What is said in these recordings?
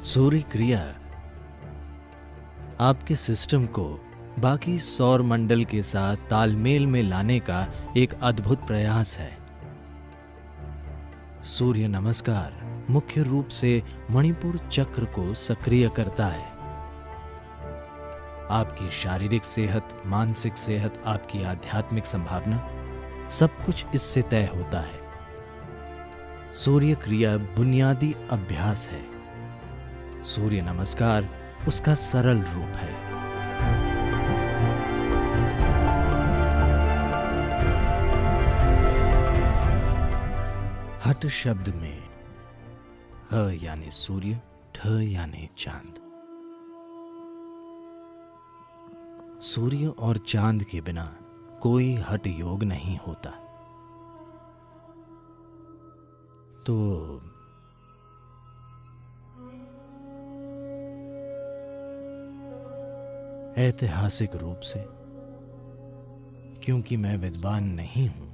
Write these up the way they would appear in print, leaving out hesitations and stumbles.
सूर्य क्रिया आपके सिस्टम को बाकी सौर मंडल के साथ तालमेल में लाने का एक अद्भुत प्रयास है। सूर्य नमस्कार मुख्य रूप से मणिपुर चक्र को सक्रिय करता है। आपकी शारीरिक सेहत, मानसिक सेहत, आपकी आध्यात्मिक संभावना, सब कुछ इससे तय होता है। सूर्य क्रिया बुनियादी अभ्यास है। सूर्य नमस्कार उसका सरल रूप है। हठ शब्द में ह यानी सूर्य, ठ यानी चांद। सूर्य और चांद के बिना कोई हठ योग नहीं होता। तो ऐतिहासिक रूप से, क्योंकि मैं विद्वान नहीं हूं,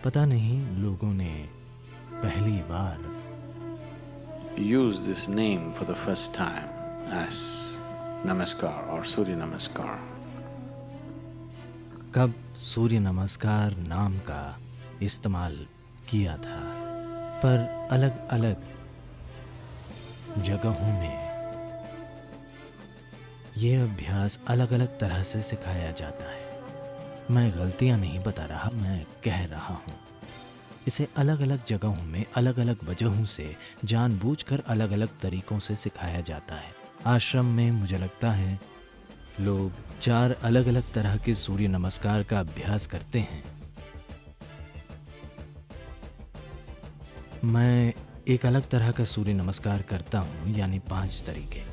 पता नहीं लोगों ने पहली बार use this name for the first time as Namaskar or Surya Namaskar. कब सूर्य नमस्कार नाम का इस्तेमाल किया था, पर अलग अलग जगहों में यह अभ्यास अलग अलग तरह से सिखाया जाता है। मैं गलतियां नहीं बता रहा, मैं कह रहा हूं। इसे अलग अलग जगहों में अलग अलग वजहों से जानबूझकर अलग अलग तरीकों से सिखाया जाता है। आश्रम में मुझे लगता है लोग 4 अलग अलग तरह के सूर्य नमस्कार का अभ्यास करते हैं। मैं एक अलग तरह का सूर्य नमस्कार करता हूं, यानी 5 तरीके।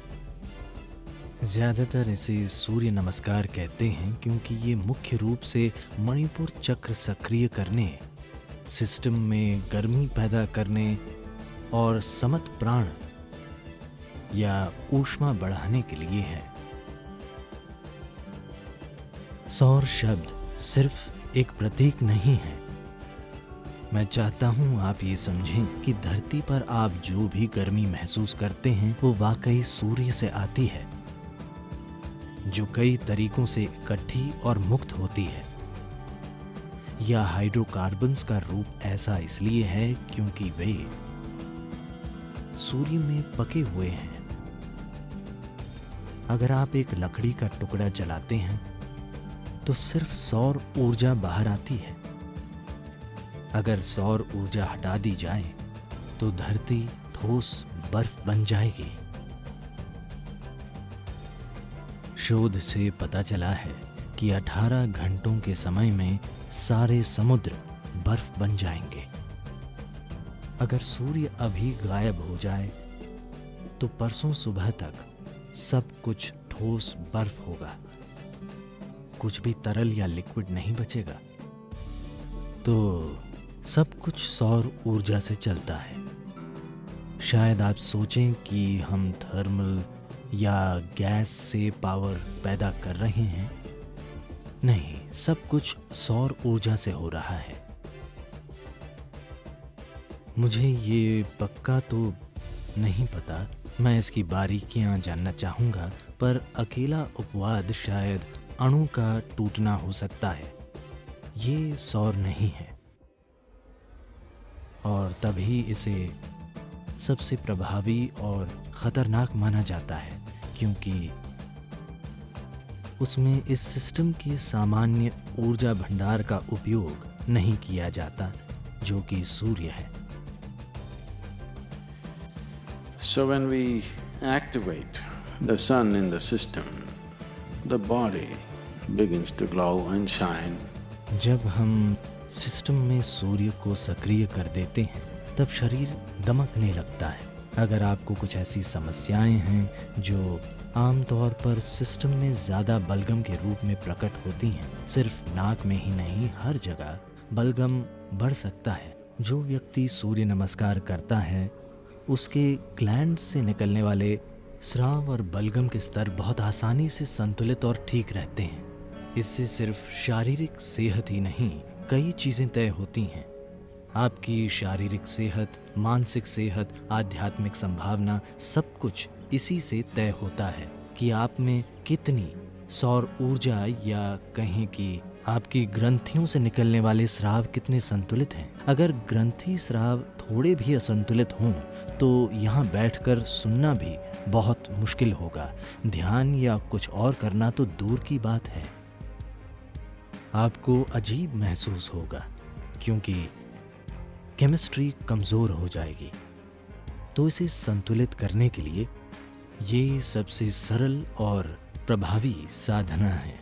ज्यादातर इसे सूर्य नमस्कार कहते हैं क्योंकि ये मुख्य रूप से मणिपुर चक्र सक्रिय करने, सिस्टम में गर्मी पैदा करने और समत प्राण या ऊष्मा बढ़ाने के लिए है। सौर शब्द सिर्फ एक प्रतीक नहीं है। मैं चाहता हूं आप ये समझें कि धरती पर आप जो भी गर्मी महसूस करते हैं वो वाकई सूर्य से आती है, जो कई तरीकों से इकट्ठी और मुक्त होती है। यह हाइड्रोकार्बन्स का रूप ऐसा इसलिए है क्योंकि वे सूर्य में पके हुए हैं। अगर आप एक लकड़ी का टुकड़ा जलाते हैं तो सिर्फ सौर ऊर्जा बाहर आती है। अगर सौर ऊर्जा हटा दी जाए तो धरती ठोस बर्फ बन जाएगी। शोध से पता चला है कि 18 घंटों के समय में सारे समुद्र बर्फ बन जाएंगे। अगर सूर्य अभी गायब हो जाए तो परसों सुबह तक सब कुछ ठोस बर्फ होगा, कुछ भी तरल या लिक्विड नहीं बचेगा। तो सब कुछ सौर ऊर्जा से चलता है। शायद आप सोचें कि हम थर्मल या गैस से पावर पैदा कर रहे हैं। नहीं, सब कुछ सौर ऊर्जा से हो रहा है। मुझे ये पक्का तो नहीं पता, मैं इसकी बारीकियां जानना चाहूंगा, पर अकेला उपवाद शायद अणु का टूटना हो सकता है। ये सौर नहीं है और तभी इसे सबसे प्रभावी और खतरनाक माना जाता है क्योंकि उसमें इस सिस्टम के सामान्य ऊर्जा भंडार का उपयोग नहीं किया जाता जो कि सूर्य है। So when we activate the sun in the system, the body begins to glow and shine. जब हम सिस्टम में सूर्य को सक्रिय कर देते हैं तब शरीर दमकने लगता है। अगर आपको कुछ ऐसी समस्याएं हैं जो आमतौर पर सिस्टम में ज़्यादा बलगम के रूप में प्रकट होती हैं, सिर्फ नाक में ही नहीं हर जगह बलगम बढ़ सकता है। जो व्यक्ति सूर्य नमस्कार करता है उसके ग्लैंड से निकलने वाले स्राव और बलगम के स्तर बहुत आसानी से संतुलित और ठीक रहते हैं। इससे सिर्फ शारीरिक सेहत ही नहीं, कई चीज़ें तय होती हैं। आपकी शारीरिक सेहत, मानसिक सेहत, आध्यात्मिक संभावना सब कुछ इसी से तय होता है कि आप में कितनी सौर ऊर्जा या कहें कि आपकी ग्रंथियों से निकलने वाले स्राव कितने संतुलित हैं। अगर ग्रंथि स्राव थोड़े भी असंतुलित हों तो यहाँ बैठकर सुनना भी बहुत मुश्किल होगा। ध्यान या कुछ और करना तो दूर की बात है। आपको अजीब महसूस होगा क्योंकि केमिस्ट्री कमज़ोर हो जाएगी। तो इसे संतुलित करने के लिए ये सबसे सरल और प्रभावी साधना है।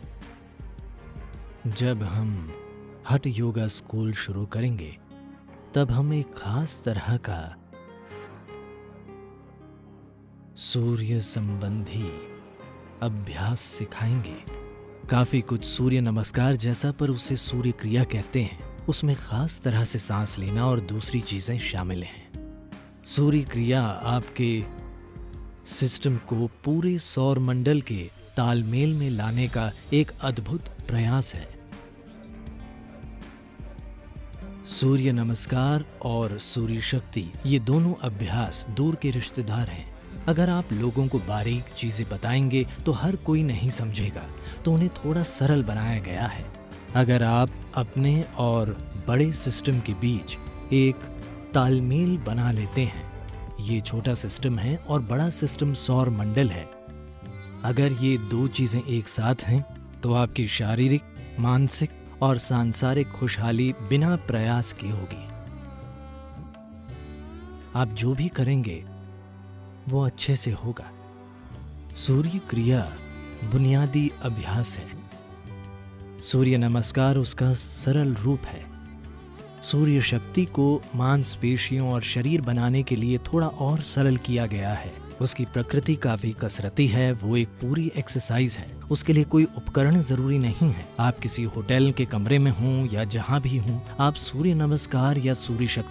जब हम हठ योगा स्कूल शुरू करेंगे तब हम एक खास तरह का सूर्य संबंधी अभ्यास सिखाएंगे। काफी कुछ सूर्य नमस्कार जैसा, पर उसे सूर्य क्रिया कहते हैं। उसमें खास तरह से सांस लेना और दूसरी चीजें शामिल हैं। सूर्य क्रिया आपके सिस्टम को पूरे सौर मंडल के तालमेल में लाने का एक अद्भुत प्रयास है। सूर्य नमस्कार और सूर्य शक्ति ये दोनों अभ्यास दूर के रिश्तेदार हैं। अगर आप लोगों को बारीक चीजें बताएंगे तो हर कोई नहीं समझेगा, तो उन्हें थोड़ा सरल बनाया गया है। अगर आप अपने और बड़े सिस्टम के बीच एक तालमेल बना लेते हैं, ये छोटा सिस्टम है और बड़ा सिस्टम सौर मंडल है, अगर ये दो चीजें एक साथ हैं तो आपकी शारीरिक, मानसिक और सांसारिक खुशहाली बिना प्रयास के होगी। आप जो भी करेंगे वो अच्छे से होगा। सूर्य क्रिया बुनियादी अभ्यास है। सूर्य नमस्कार उसका सरल रूप है। सूर्य शक्ति को मांसपेशियों और शरीर बनाने के लिए थोड़ा और सरल किया गया है। उसकी प्रकृति काफी कसरती है, वो एक पूरी एक्सरसाइज है। उसके लिए कोई उपकरण जरूरी नहीं है। आप किसी होटल के कमरे में हों या जहां भी हों, आप सूर्य नमस्कार या सूर्य शक्ति